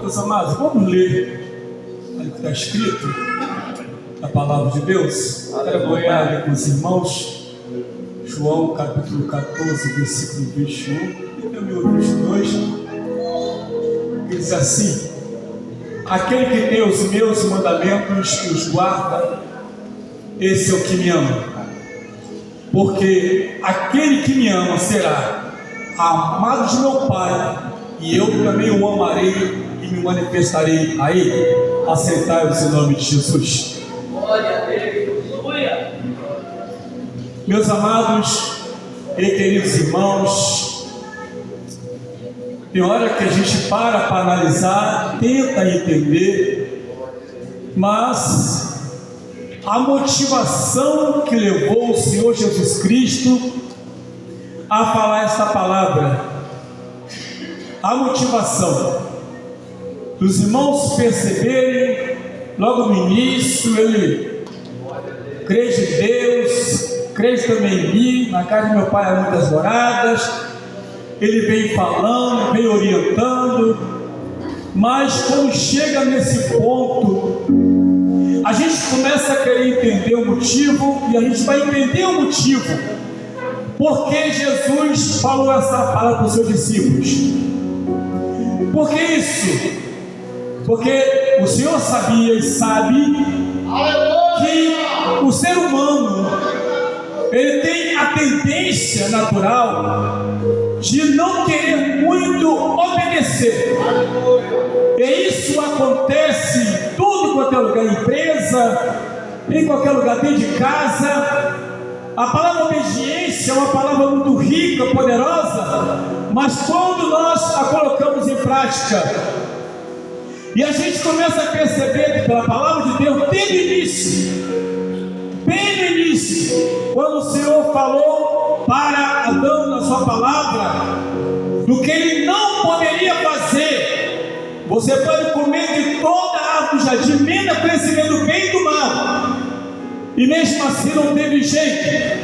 Meus amados, vamos ler o que está escrito na palavra de Deus. Quero acompanhar com os irmãos. João capítulo 14, versículo 21 e também o 22. Diz assim: aquele que tem os meus mandamentos e os guarda, esse é o que me ama. Porque aquele que me ama será amado de meu Pai, e eu também o amarei e me manifestarei a ele. Aceitai-vos em nome de Jesus. Glória a Deus. Aleluia. Meus amados e queridos irmãos, tem hora que a gente para analisar, tenta entender, mas a motivação que levou o Senhor Jesus Cristo a falar esta palavra, a motivação dos irmãos perceberem logo no início, ele crê de Deus, crê também em mim, na casa de meu pai há muitas moradas. Ele vem falando, vem orientando, mas quando chega nesse ponto, a gente começa a querer entender o motivo, e a gente vai entender o motivo porque Jesus falou essa palavra para os seus discípulos. Por que isso? Porque o Senhor sabia e sabe que o ser humano, ele tem a tendência natural de não querer muito obedecer. E isso acontece em tudo quanto é lugar, empresa, em qualquer lugar, dentro de casa. A palavra obediência é uma palavra muito rica, poderosa, mas quando nós a colocamos em prática, e a gente começa a perceber que pela palavra de Deus, bem no início, quando o Senhor falou para Adão na sua palavra, do que ele não poderia fazer: você pode comer de toda a árvore do jardim, menos a conhecimento do bem e do mal. E mesmo assim não teve jeito,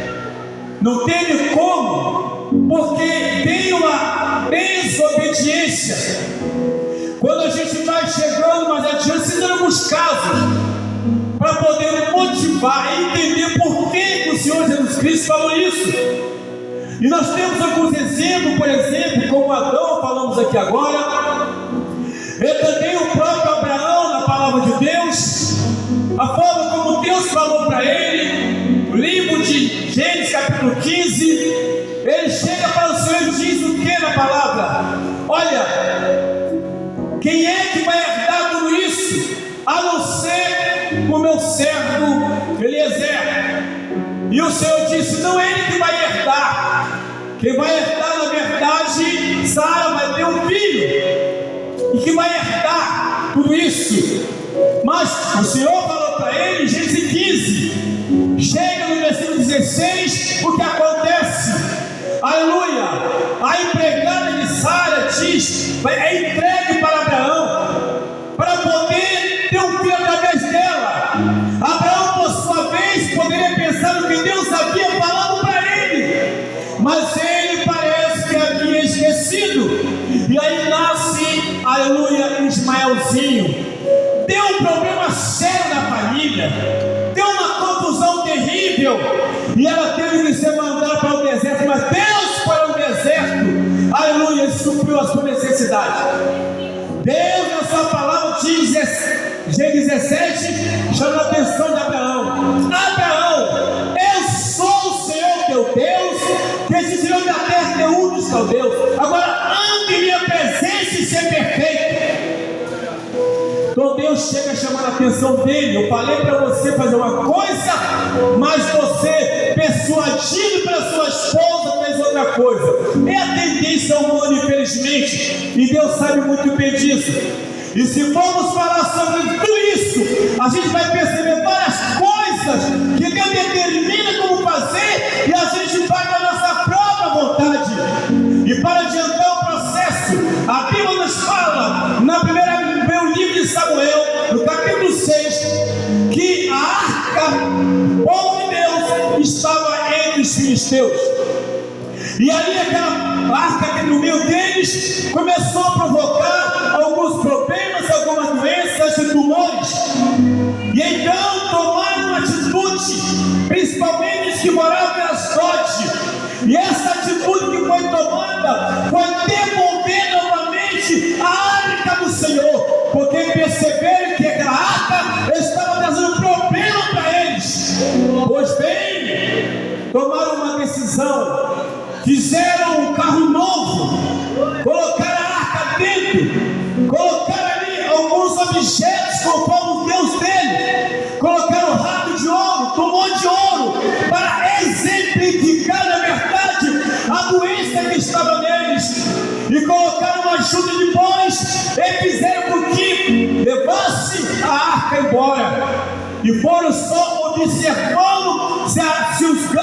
não teve como, porque tem uma desobediência. Quando a gente vai chegando mais adiante, se dando alguns casos, para poder motivar e entender por que o Senhor Jesus Cristo falou isso. E nós temos alguns exemplos, por exemplo, como Adão, falamos aqui agora, e também o próprio Abraão, na palavra de Deus, a forma como Deus falou para ele. O livro de Gênesis capítulo 15, ele chega para o Senhor e diz o que na palavra? Olha, quem é que vai herdar tudo isso, a não ser o meu servo Eliezer? E o Senhor disse: não é ele que vai herdar. Quem vai herdar, na verdade, Sara vai ter um filho, e que vai herdar tudo isso. Mas o Senhor falou para ele em Gênesis 15, chega no versículo 16, o que acontece? Aleluia! A empregada de Sara diz, é entregue para Abraão, para poder ter um filho através dela. Abraão, por sua vez, poderia pensar no que Deus havia falado para ele, mas ele parece que havia esquecido. E aí nasce, aleluia, Ismaelzinho. Deu um problema sério na família, deu uma confusão terrível, e ela teve que ser mandada para o deserto. Mas Deus foi ao deserto, aleluia, e supriu a sua necessidade. Deus, na sua palavra, diz, G17, chama a atenção de Abraão: Abraão, eu sou o Senhor teu Deus, que te tirou da terra de Ur dos caldeus. Agora ande em minha presença e ser perfeito. Então Deus chega chamando a atenção dele. Eu falei para você fazer uma coisa, mas você, persuadido pela sua esposa, fez outra coisa. É a tendência humana, infelizmente, e Deus sabe muito bem disso. E se formos falar sobre tudo isso, a gente vai perceber várias coisas que Deus determina como fazer, e a gente vai na nossa própria vontade. E para adiantar o processo, a Bíblia nos fala, no primeiro livro de Samuel, no capítulo 6, que a arca, o povo de Deus, estava entre os filisteus. E ali aquela arca que no meio deles começou a provocar alguns problemas carregada foi devolver novamente a arca do Senhor, porque perceberam que aquela arca estava trazendo problema para eles. Pois bem, tomaram uma decisão, fizeram um carro novo, colocaram a arca dentro, colocaram ali alguns objetos conforme o Deus dele, colocaram um rato de ouro, tomou de ouro, para exemplificar na verdade a doença que estava neles, e colocaram uma junta de bois e fizeram com que levasse a arca embora, e foram só observando se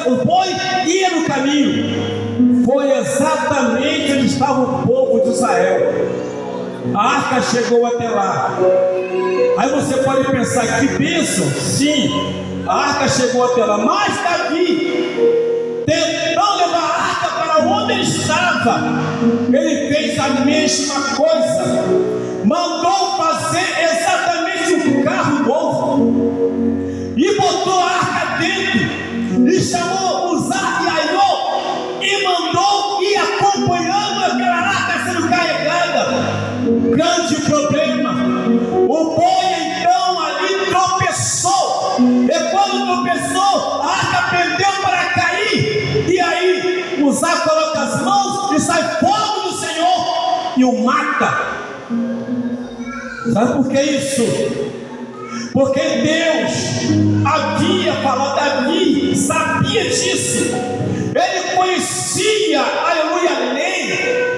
o boi ia no caminho. Foi exatamente onde estava o povo de Israel. A arca chegou até lá. Aí você pode pensar, que bênção. Sim, a arca chegou até lá. Mas Davi, tentando levar a arca para onde ele estava, ele fez a mesma coisa. Mandou fazer exatamente um carro novo e botou a arca dentro e chamou Uzá e Aiô e mandou ir acompanhando aquela arca sendo carregada. Grande problema, o boi então ali tropeçou, e quando tropeçou, a arca pendeu para cair, e aí Uzá coloca as mãos e sai fogo do Senhor e o mata. Sabe por que isso? Porque Deus havia falado, Davi sabia disso, ele conhecia, aleluia, a lei,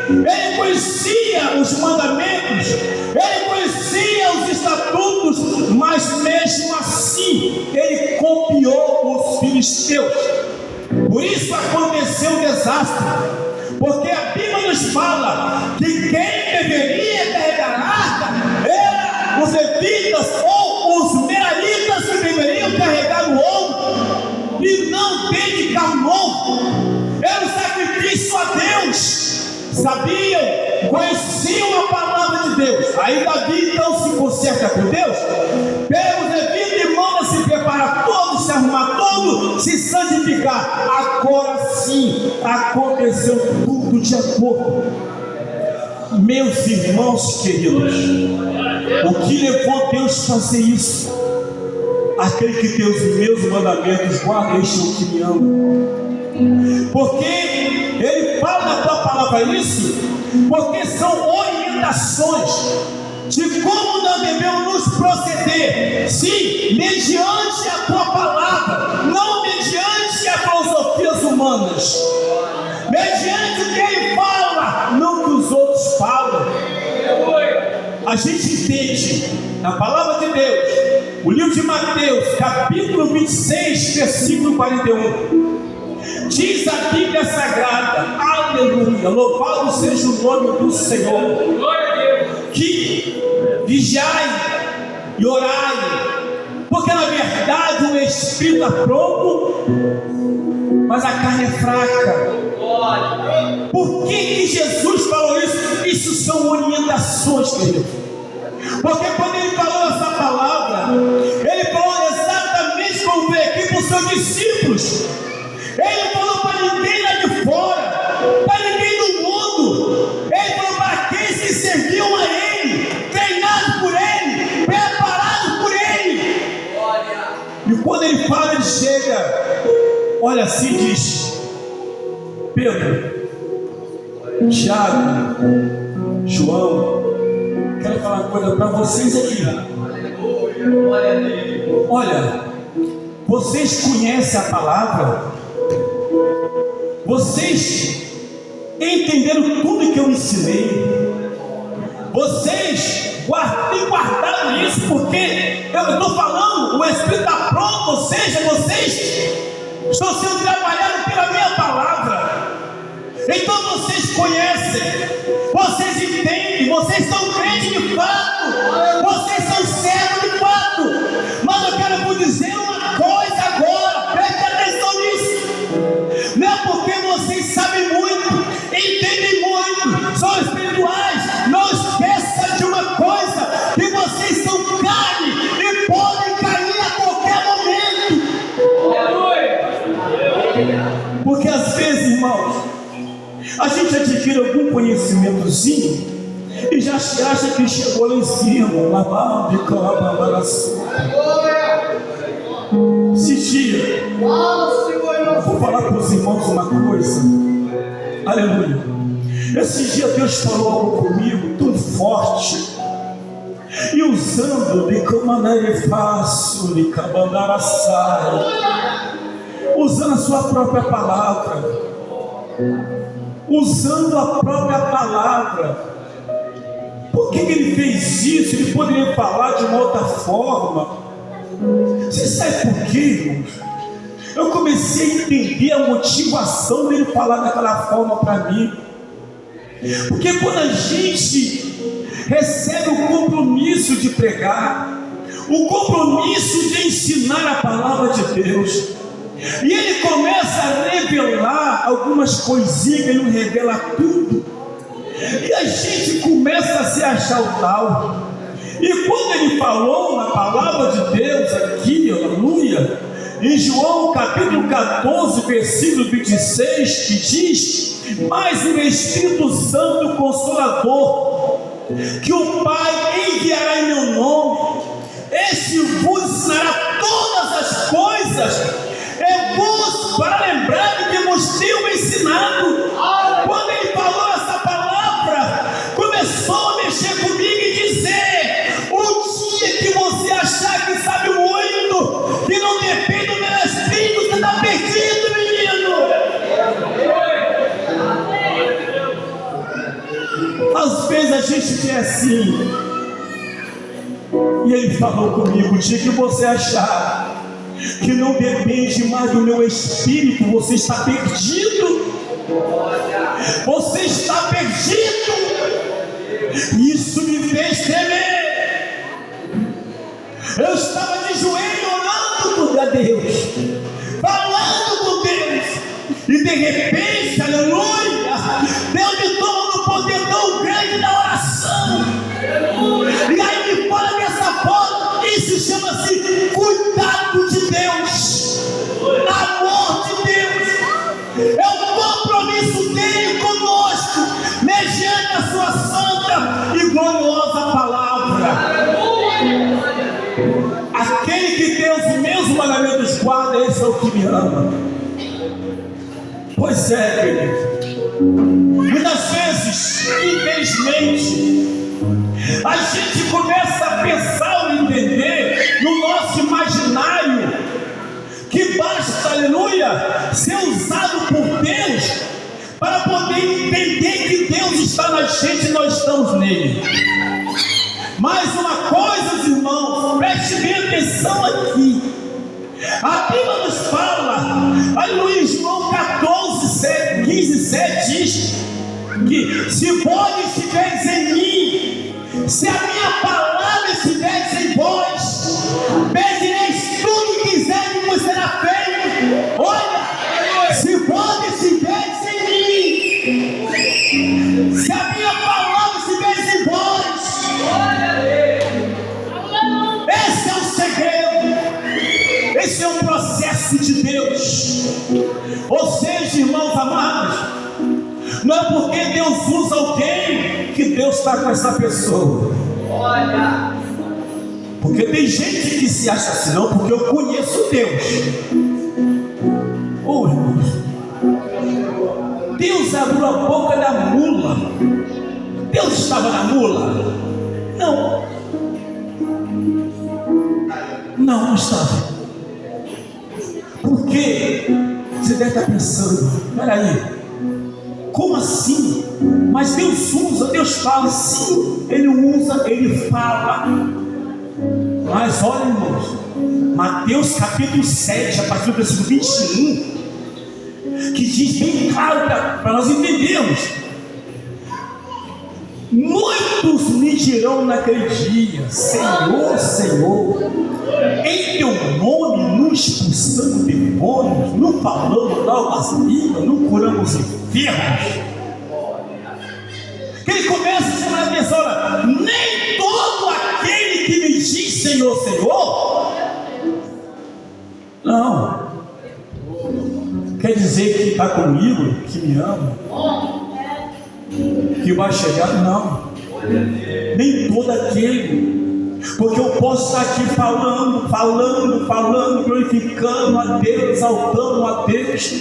ele conhecia os mandamentos, ele conhecia os estatutos, mas mesmo assim ele copiou os filisteus. Por isso aconteceu o desastre, porque a Bíblia nos fala que quem deveria carregar a arca era os levitas ou os meraritas, que deveriam carregar o ouro e não ter carro novo. Era um sacrifício a Deus. Sabiam, conheciam a palavra de Deus. Aí Davi então se conserta com Deus, pega os levitas e manda se preparar todos, se arrumar todo, se santificar. Agora sim aconteceu tudo de acordo. Meus irmãos queridos, o que levou Deus a fazer isso? Aquele que tem os meus mandamentos guarda, este é o que me ama. Porque ele fala na tua palavra isso, porque são orientações de como nós devemos nos proceder. Sim, mediante a tua palavra, não mediante as filosofias humanas, mediante o que ele fala, não o que os outros falam. A gente entende na palavra de Deus, o livro de Mateus, capítulo 26, versículo 41. Diz a Bíblia Sagrada, aleluia, louvado seja o nome do Senhor, que vigiai e orai, porque na verdade o Espírito está pronto, mas a carne é fraca. Por que Jesus falou isso? Isso são orientações, querido. Porque quando ele falou essa palavra, ele falou exatamente como veio aqui para os seus discípulos. Ele falou para ninguém lá de fora, para ninguém do mundo. Ele falou para aqueles que serviam a ele, treinados por ele, preparados por ele. E quando ele fala, ele chega, olha assim, diz: Pedro, Tiago, João, quero falar uma coisa para vocês aqui. Olha, vocês conhecem a palavra? Vocês entenderam tudo que eu ensinei? Vocês guardaram isso? Porque eu estou falando, o Espírito está pronto, ou seja, vocês estão sendo trabalhados pela minha palavra. Então vocês conhecem, vocês entendem, vocês são crentes de fato, vocês são servos de fato. Mas eu quero vos dizer uma coisa agora, preste atenção nisso. Não é porque vocês sabem muito, entendem muito, são espirituais. Não esqueça de uma coisa, que vocês são carne e podem cair a qualquer momento. Porque às vezes, irmãos, a gente adquire adquire algum conhecimentozinho e já se acha que chegou lá em cima. Esse dia, vou falar para os irmãos uma coisa. Aleluia. Esse dia Deus falou algo comigo tão forte. E usando de comandare fácil, de cabandaraçai, usando a sua própria palavra, usando a própria palavra. Por que ele fez isso? Ele poderia falar de uma outra forma. Você sabe por quê, irmãos? Eu comecei a entender a motivação dele falar daquela forma para mim. Porque quando a gente recebe o compromisso de pregar, o compromisso de ensinar a palavra de Deus, e ele começa a revelar algumas coisinhas, ele não revela tudo, e a gente começa a se achar o tal. E quando ele falou na palavra de Deus aqui, aleluia, em João capítulo 14, versículo 26, que diz: mas o Espírito Santo Consolador, que o Pai enviará em meu nome, esse vos ensinará todas as coisas, é vos para lembrar de que vos tenho ensinado. Quando ele falou essa palavra, começou a mexer comigo e dizer: o dia que você achar que sabe muito, que não depende do meu Espírito, você está perdido, menino. Às vezes a gente quer assim. E ele falou comigo: o dia que você achar que não depende mais do meu espírito, você está perdido. Você está perdido. Isso me fez tremer. Eu estava de joelho orando com Deus, falando com Deus, e de repente, aleluia, Deus me toma no poder tão grande na oração. E aí me fala dessa forma. Isso chama-se cuidado de Deus, amor de Deus. É o compromisso dele conosco, mediante a sua santa e gloriosa palavra. Aquele que tem os meus mandamentos guarda, esse é o que me ama. Pois é, querido. Muitas vezes, infelizmente, a gente começa a pensar ou entender no nosso imaginário que basta, aleluia, ser usado por Deus para poder entender que Deus está na gente e nós estamos nele. Mais uma coisa, irmãos, preste bem atenção aqui. A Bíblia nos fala, aleluia, João 14, 15, 7 diz que se vós estiveres em mim, se a minha palavra estiver em vós, pedireis tudo o que quiseres e vos será feito. Olha, se vós estiveres em mim, se a minha palavra estiver em vós, esse é o segredo, esse é o processo de Deus. Ou seja, irmãos amados, não é porque Deus usa alguém que Deus está com essa pessoa. Olha, porque tem gente que se acha assim, não, porque eu conheço Deus. Oh, irmãos, Deus abriu a boca da mula. Deus estava na mula? Não. Não estava. Por quê? Você deve estar pensando: peraí, como assim? Mas Deus usa, Deus fala. Sim, Ele usa, Ele fala. Mas olha, irmãos, Mateus capítulo 7, a partir do versículo 21, que diz bem claro para nós entendermos: muitos me dirão naquele dia: Senhor, Senhor, em teu nome não expulsamos demônios, não falamos novas línguas, não curamos enfermos. Que ele começa a chamar a atenção: olha, nem todo aquele que me diz Senhor, Senhor, não quer dizer que está comigo, que me ama. que vai chegar, não. Nem todo aquele. Porque eu posso estar aqui falando, glorificando a Deus, exaltando a Deus,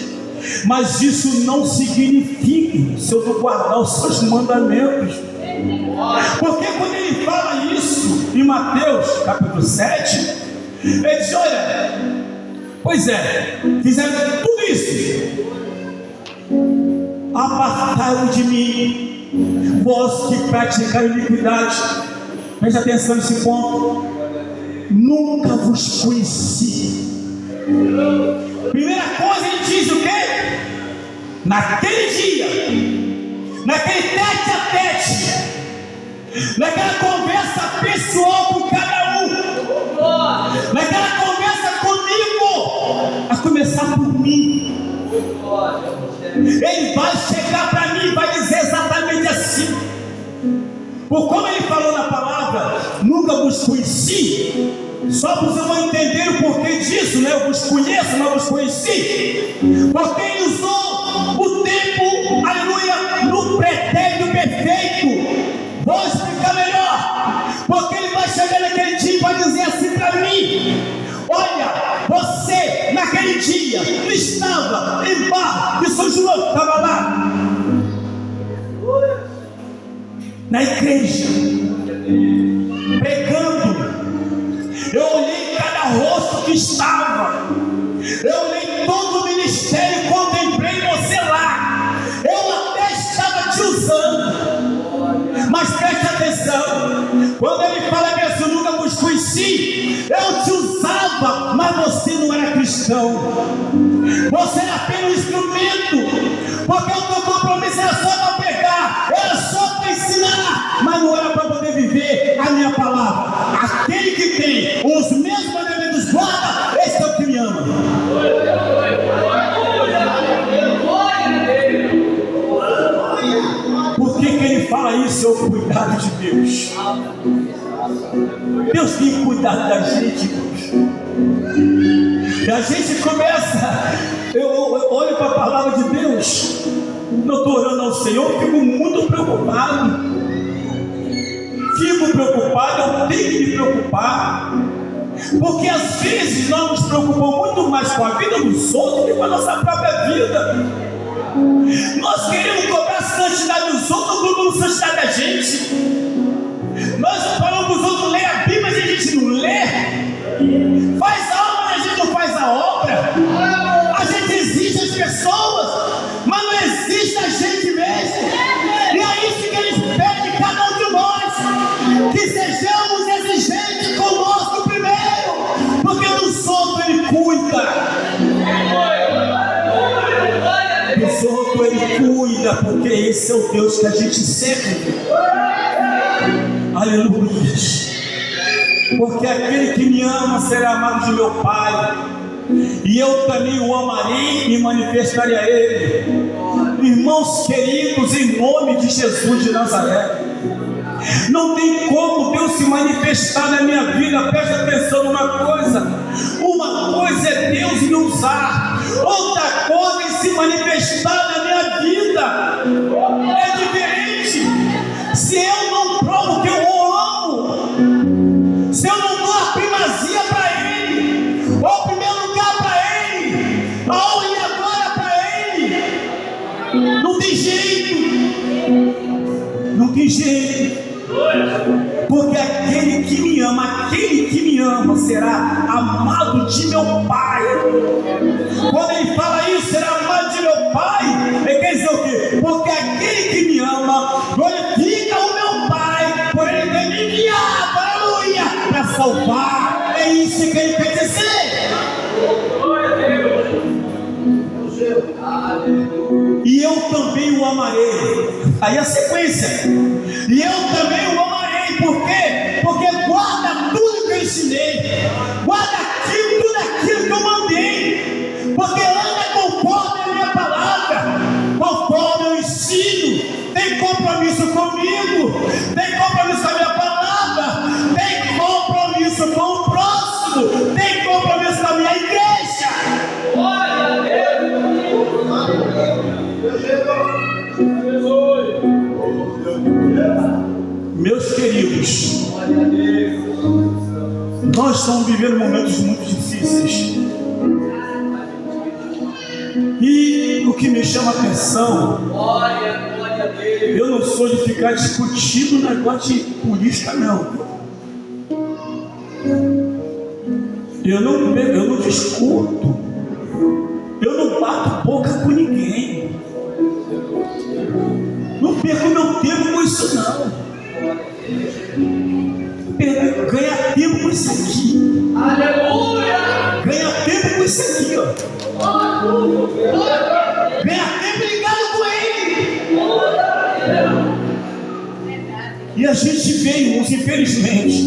mas isso não significa se eu não guardar os seus mandamentos. Porque quando ele fala isso em Mateus capítulo 7, ele diz: olha, pois é, fizeram tudo isso, apartai-vos de mim, vós que praticais iniquidade. Preste atenção nesse ponto. Nunca vos conheci. Primeira coisa, ele diz o quê? Naquele dia, naquele tete a tete, naquela conversa pessoal com cada um, naquela conversa comigo, a começar por mim, ele vai chegar para mim e vai dizer exatamente assim. Por como ele falou na palavra, nunca vos conheci, só para vocês vão entender o porquê disso, né? Eu vos conheço, não vos conheci, porque ele usou o tempo, aleluia, no pretérito perfeito. Vou explicar melhor, porque ele vai chegar naquele dia e vai dizer assim para mim: olha, você naquele dia estava em Barra de São João, estava lá na igreja, pregando. Eu olhei cada rosto que estava, eu olhei todo o ministério e contemplei você lá. Eu até estava te usando, mas preste atenção, quando ele fala que eu nunca vos conheci, eu te usava, mas você não era cristão, você era apenas um instrumento, porque o teu compromisso era só para pregar, era só para ensinar, mas não era para poder viver a minha palavra. Aquele que tem os meus mandamentos guarda, esse é o que me ama. Por que ele fala isso? É o cuidado de Deus. Deus tem cuidado da gente, irmãos. E a gente começa, eu olho para a palavra de Deus, eu estou orando ao Senhor, fico muito preocupado. Eu tenho que me preocupar, porque às vezes nós nos preocupamos muito mais com a vida dos outros do que com a nossa própria vida. Nós queremos cobrar santidade dos outros, não cobramos santidade da gente. Nós falamos para os outros ler a Bíblia, mas a gente não lê. Faz a obra, mas a gente não faz a obra. A gente exige as pessoas, mas não existe a gente mesmo. E é isso que eles pedem de cada um de nós, que sejamos exigentes conosco primeiro, porque dos outros ele cuida. Dos outros ele cuida, porque esse é o Deus que a gente serve. Aleluia. Porque aquele que me ama será amado de meu Pai, e eu também o amarei e manifestarei a ele. Irmãos queridos, em nome de Jesus de Nazaré, não tem como Deus se manifestar na minha vida. Preste atenção numa coisa: uma coisa é Deus me usar, outra coisa é se manifestar na minha vida. É diferente. Se eu não provo que eu o amo, se eu não dou a primazia para ele, ou o primeiro lugar para ele, a honra e a glória para ele, não tem jeito, não tem jeito. Porque aquele que me ama será amado de meu Pai. Quando ele fala isso, será amado de meu Pai, ele quer dizer o quê? Porque aquele que me ama glorifica o meu Pai, por ele ter me enviado, aleluia, para salvar. É isso que ele quer dizer. E eu também o amarei. Aí a sequência: e eu também o amarei. Por quê? Porque guarda tudo que eu ensinei, guarda tudo aquilo que eu mandei, porque anda conforme a minha palavra, conforme eu ensino. Tem compromisso comigo, tem compromisso com a minha palavra, tem compromisso com o próximo, tem compromisso com a minha igreja. Glória a Deus. Meus queridos, nós estamos vivendo momentos muito difíceis. E o que me chama a atenção, eu não sou de ficar discutindo negócio de política, não. Eu não discuto. Eu não bato boca com ninguém. Não perco meu tempo com isso, não. Ganha tempo com isso aqui. Aleluia! Ganha tempo com isso aqui, ó. Ganha tempo ligado com ele. E a gente vê, irmãos, infelizmente,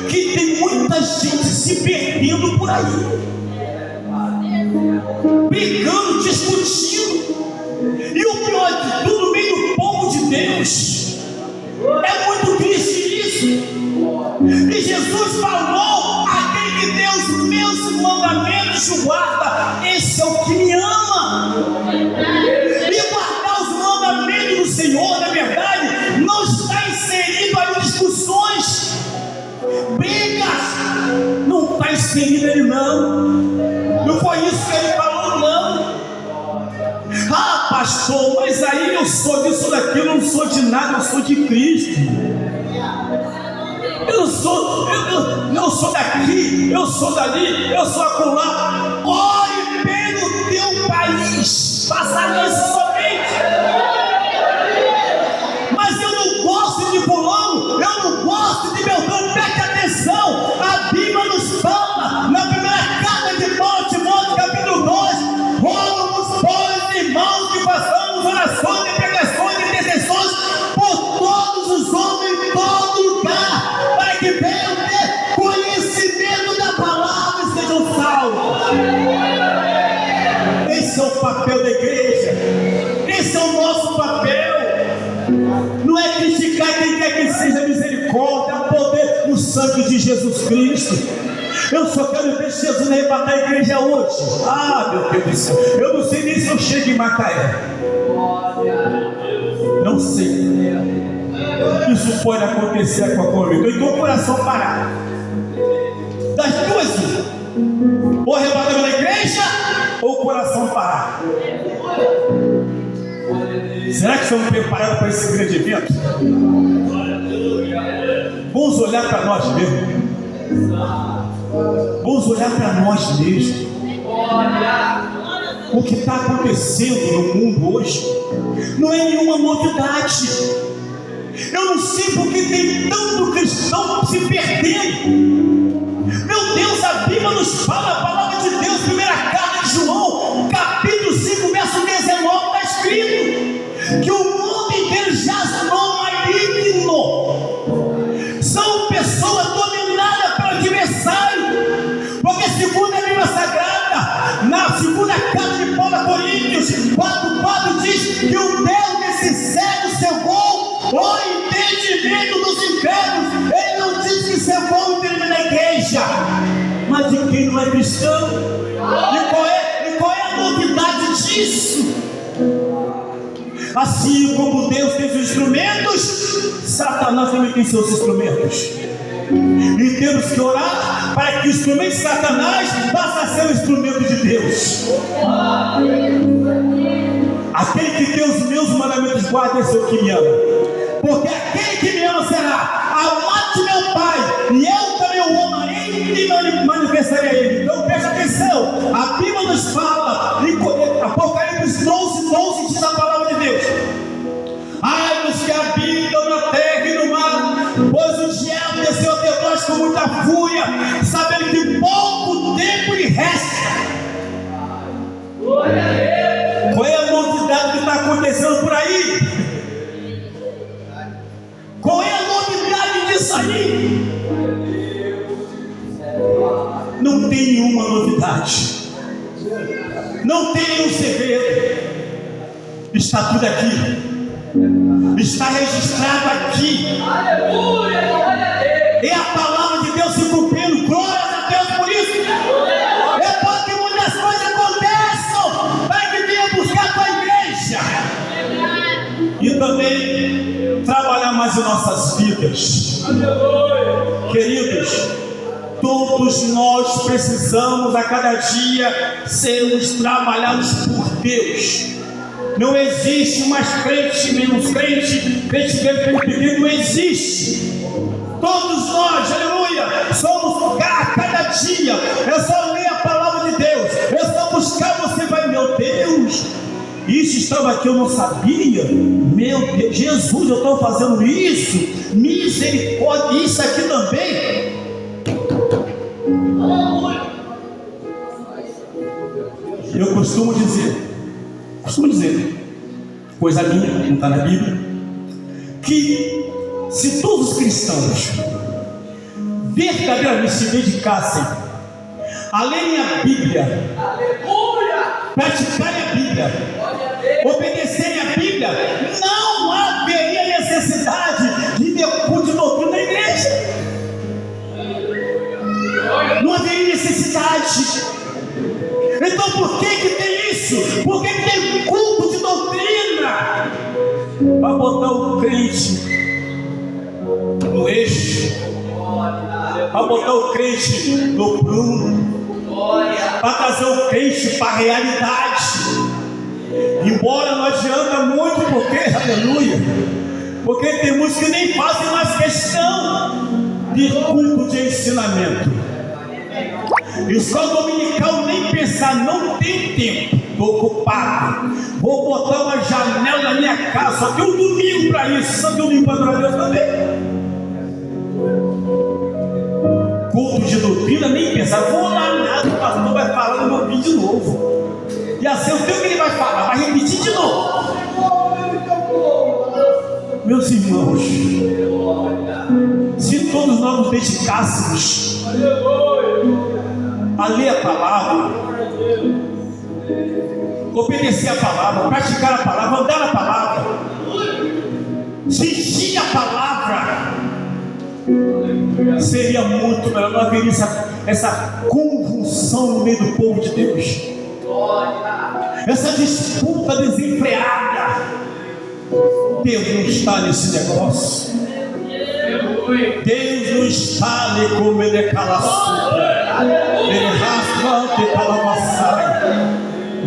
que tem muita gente se perdendo por aí, brigando, discutindo. E o pior de tudo, no meio do povo de Deus. É muito triste isso. E Jesus falou: aquele que tem os meus mandamentos guarda, esse é o que me ama. E guardar os mandamentos do Senhor, na verdade, não está inserido em discussões, brigas. Não está inserido ele, não. Não foi isso que ele falou, não. Ah, pastor, mas aí eu sou disso, daquilo, eu não sou de nada, eu sou de Cristo. Eu não sou daqui, eu sou dali, eu sou acolá. Ore pelo teu país, faça isso somente. Mas eu não gosto de fulano, eu não gosto de Beltrano. Preste atenção, a Bíblia nos fala, na primeira carta de Paulo a Timóteo, capítulo 2, rogo-vos, pois, irmãos, que façamos orações, pregações e intercessões por todos os homens em todo lugar, para que venham ter conhecimento da palavra e sejam salvos. Esse é o papel da igreja, esse é o nosso papel. Não é criticar quem quer que seja, misericórdia, poder no sangue de Jesus Cristo. Eu só quero ver Jesus arrebatar a igreja hoje. Ah, meu Deus do céu, eu não sei nem se eu chego em Macaé. Não sei. Isso pode acontecer a qualquer momento. Então o coração parar. Das duas, ou arrebatar pela igreja, ou o coração parar. Será que estamos preparados para esse grande evento? Vamos olhar para nós mesmos. Vamos olhar para nós mesmos. O que está acontecendo no mundo hoje não é nenhuma novidade. Eu não sei porque tem tanto cristão se perdendo. Meu Deus, a Bíblia nos fala, a palavra de Deus, primeira carta de João, capítulo 5, verso 19, está escrito que o mundo inteiro jaz no maligno. São pessoas dominadas pelo adversário, porque segundo a Bíblia Sagrada, na segunda carta de Paulo a Coríntios 4,4 diz que o Deus desse cego cegou o entendimento dos incrédulos. Ele não diz que cegou o entendimento da igreja, mas de quem não é cristão. E qual é a novidade disso? Assim como Deus tem os instrumentos, Satanás também tem seus instrumentos. E temos que orar para que o instrumento de Satanás passe a ser o instrumento de Deus. Aquele que tem os meus mandamentos guarda, esse é o que me ama. Porque aquele que me ama será amado de meu Pai, e eu também o amarei e manifestarei a ele. Então preste atenção, a Bíblia nos fala, em Apocalipse 12 diz a palavra de Deus: ai dos que habitam na terra e no mar, pois o diabo desceu até nós com muita fúria, sabendo que pouco tempo lhe resta. Qual é a novidade que está acontecendo por aí? Qual é a novidade disso aí? Não tem nenhuma novidade, não tem nenhum segredo. Está tudo aqui, está registrado aqui. Aleluia, glória a Deus. É a palavra de Deus se cumprindo. Glória a Deus por isso. É bom que muitas coisas aconteçam para que venha buscar a tua igreja. E também trabalhar mais em nossas vidas. Queridos, todos nós precisamos a cada dia sermos trabalhados por Deus. Não existe mais crente menos crente, crente menos crente, não existe. Todos nós, aleluia, somos a cada dia. É só ler a palavra de Deus, é só buscar, você vai, meu Deus, isso estava aqui, eu não sabia. Meu Deus, Jesus, eu estou fazendo isso, misericórdia, isso aqui também. Eu costumo dizer, coisa minha, não está na Bíblia, que se todos os cristãos verdadeiramente se dedicassem a lerem a Bíblia, praticarem a Bíblia, obedecerem a Bíblia, não haveria necessidade de ter culto de doutrina na igreja. Não haveria necessidade. Então por que tem isso? Por que tem culto de doutrina? Para botar o crente no eixo, para botar o crente no prumo, para trazer o crente para a realidade. Embora não adianta muito, porque, aleluia, porque tem muitos que nem fazem mais questão de culto de ensinamento. Escola dominical, nem pensar, não tem tempo, estou ocupado, vou botar uma janela na minha casa, só tem um domingo para isso, só tem um domingo para adorar Deus também. Culto de doutrina, nem pensar, vou lá nada, o pastor vai falar no meu vídeo de novo, e assim eu tenho o que ele vai falar, vai repetir de novo. Meus irmãos, se todos nós nos dedicássemos a ler a palavra, obedecer a palavra, praticar a palavra, andar a palavra, sentir a palavra, seria muito melhor. Não haveria essa convulsão no meio do povo de Deus, essa disputa desenfreada. Deus não está nesse negócio. Deus não está ali como ele é calaçuda, ele rasga de calamaçai.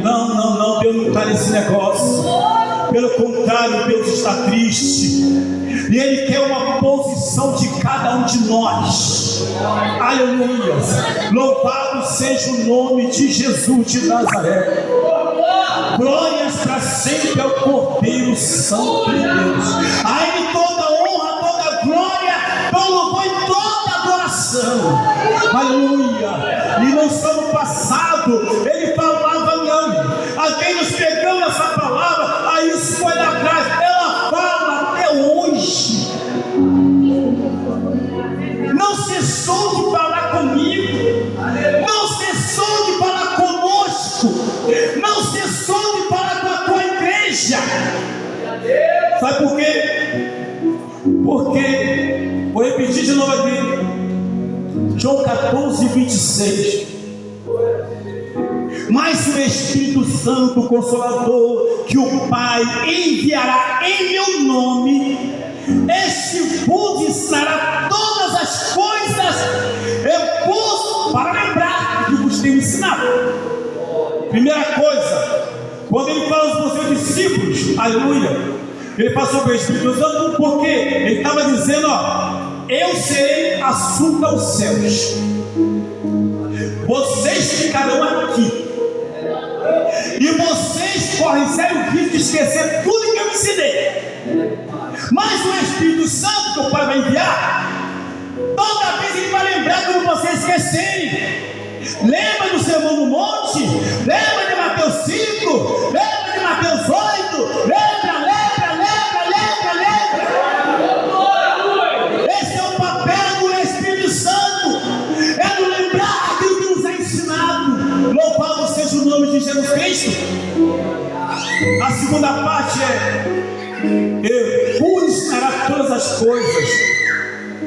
Não, Deus não está nesse negócio. Pelo contrário, Deus está triste, e Ele quer uma posição de cada um de nós. Aleluia, louvado seja o nome de Jesus de Nazaré. Glórias para sempre ao Cordeiro Santo de Deus. A Ele toda honra, toda glória, todo louvor e toda adoração. Aleluia. E no ano passado ele falava não. A quem nos pegou essa palavra, aí isso foi lá atrás. Ela fala até hoje. Não cessou de falar comigo. Não cessou de falar conosco. Não cessou de falar com a tua igreja. Sabe por quê? Porque, vou repetir de novo aqui, João 14, 26. Mas o Espírito Santo, o Consolador, que o Pai enviará em meu nome, este vos ensinará todas as coisas, eu vos, para lembrar que vos tenho ensinado. Primeira coisa, quando ele fala aos seus discípulos, aleluia, ele fala sobre o Espírito Santo, porque ele estava dizendo, eu serei açúcar aos céus, vocês ficarão aqui, e vocês correm sério risco de esquecer tudo que eu ensinei. Mas o Espírito Santo que o Pai vai enviar, toda vez ele vai lembrar quando vocês esquecerem. Lembra do Sermão do Monte? Lembra de Mateus 5? Lembra de Mateus 8? Lembra. Esse é o papel do Espírito Santo, é nos lembrar aquilo que nos é ensinado. Louvado seja o nome de Jesus Cristo. A segunda parte eu vou ensinar todas as coisas.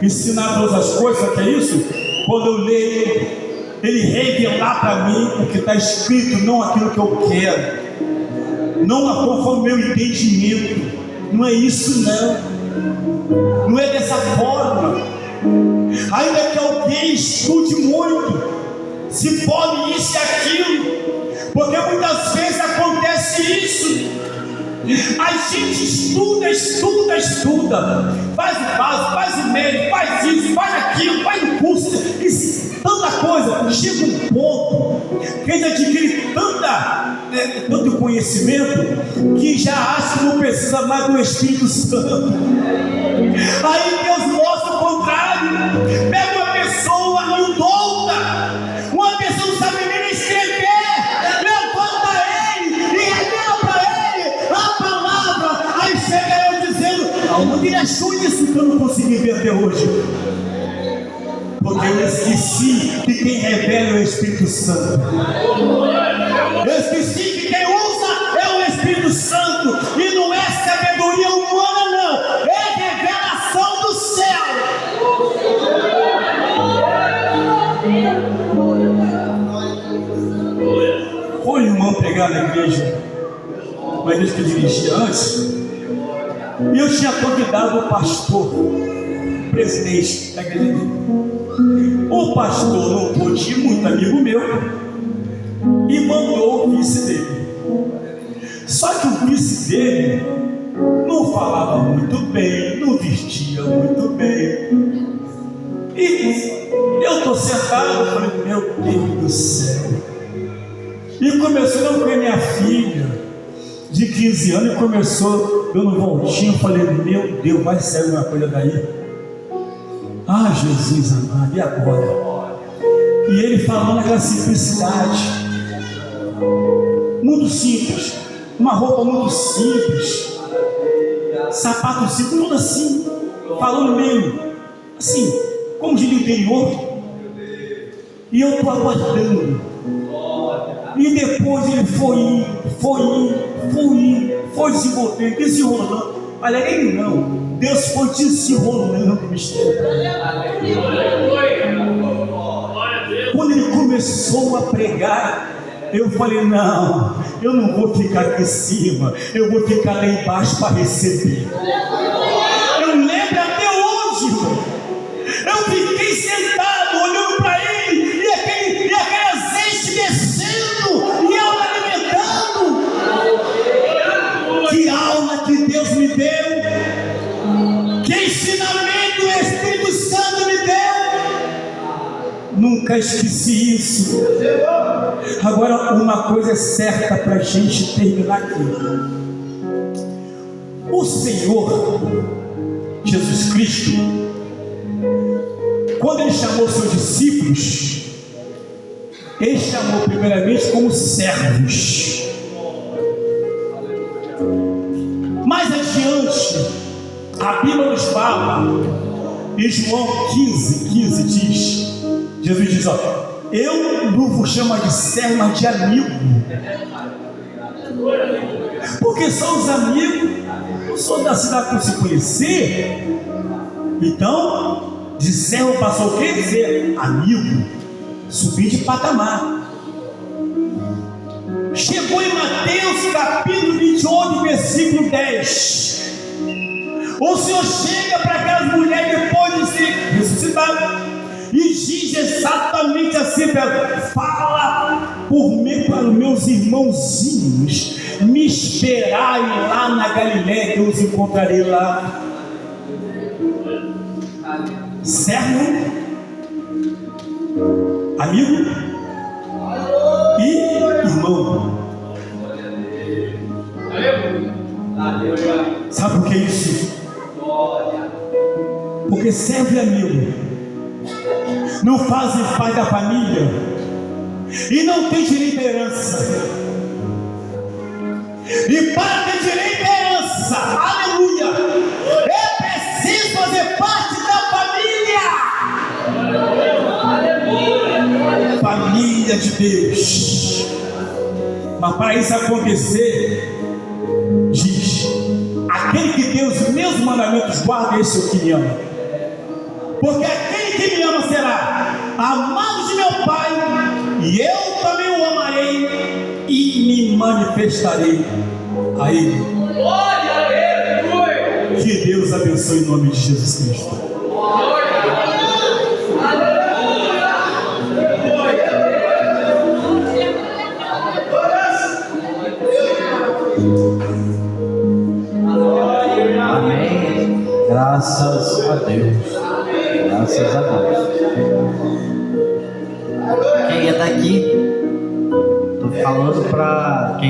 Ensinar todas as coisas, que é isso? Quando eu leio, ele revelar para mim o que está escrito, não aquilo que eu quero, não conforme o meu entendimento. Não é isso não. Não é dessa forma. Ainda que alguém estude muito, se forme isso e aquilo, porque muitas vezes acontece isso. A gente estuda, faz o básico, faz o médio, faz isso, faz aquilo, faz o curso, tanta coisa. Chega um ponto que a gente adquire tanto conhecimento que já acha que não precisa mais do Espírito Santo. Aí Deus mostra o contrário. Pega uma pessoa indouta, uma pessoa que não sabe nem escrever, levanta ele e revela para ele a palavra. Aí chega eu dizendo: aonde ele achou isso que eu não consegui ver até hoje? Porque eu esqueci que quem revela é o Espírito Santo. Eu esqueci que quem usa é o Espírito Santo. E não é sabedoria humana, não. É revelação do céu. Foi um irmão pregar na igreja, uma igreja que eu dirigia antes, e eu tinha convidado o pastor, presidente da igreja dele. O pastor não pôde ir, muito amigo meu, e mandou o vice dele. Só que o vice dele não falava muito bem, não vestia muito bem. E eu estou sentado, falei: meu Deus do céu. E começou a ver minha filha de 15 anos, e começou dando voltinha. Eu falei: meu Deus, vai sair uma coisa daí. Ah, Jesus amado, e agora? E ele falando aquela simplicidade, muito simples, uma roupa muito simples, sapato simples, tudo assim, falando mesmo, assim, como de interior. E eu estou aguardando. E depois ele foi desenrolando. Olha, ele não. Deus foi desenrolando o mistério. Quando ele começou a pregar, eu falei: não, eu não vou ficar aqui em cima, eu vou ficar lá embaixo para receber. Eu lembro até hoje, eu fiquei sentado olhando para ele, e aquele azeite descendo, e eu alimentando. Que aula que Deus me deu! Que ensinamento o Espírito Santo me deu! Nunca esqueci isso. Agora, uma coisa é certa para a gente terminar aqui: o Senhor Jesus Cristo, quando Ele chamou seus discípulos, Ele chamou primeiramente como servos. Mais adiante, a Bíblia nos fala, em João 15 diz, Jesus diz: ó, eu não vos chamo de servo, mas de amigo. Porque são os amigos, não são da cidade para se conhecer. Então, de servo passou o quê? Dizer amigo, subir de patamar. Chegou em Mateus capítulo 28, versículo 10. O Senhor chega para aquelas mulheres depois de se ressuscitar e diz exatamente assim para ela: fala por mim para os meus irmãozinhos me esperarem lá na Galiléia, que eu os encontrarei lá. Servo, amigo e irmão. Sabe o que é isso? Porque servo e amigo não fazem parte da família e não tem direito à herança. E para ter direito à herança, aleluia, é preciso fazer parte da família. Família de Deus. Mas para isso acontecer, diz: aquele que tem os meus mandamentos guarda, esse é o que me ama. Porque aquele que me ama será amado de meu Pai, e eu também o amarei e me manifestarei a ele. Que Deus abençoe em nome de Jesus Cristo. Amém. Graças a Deus. Graças a Deus. Quem é daqui? Tô falando para quem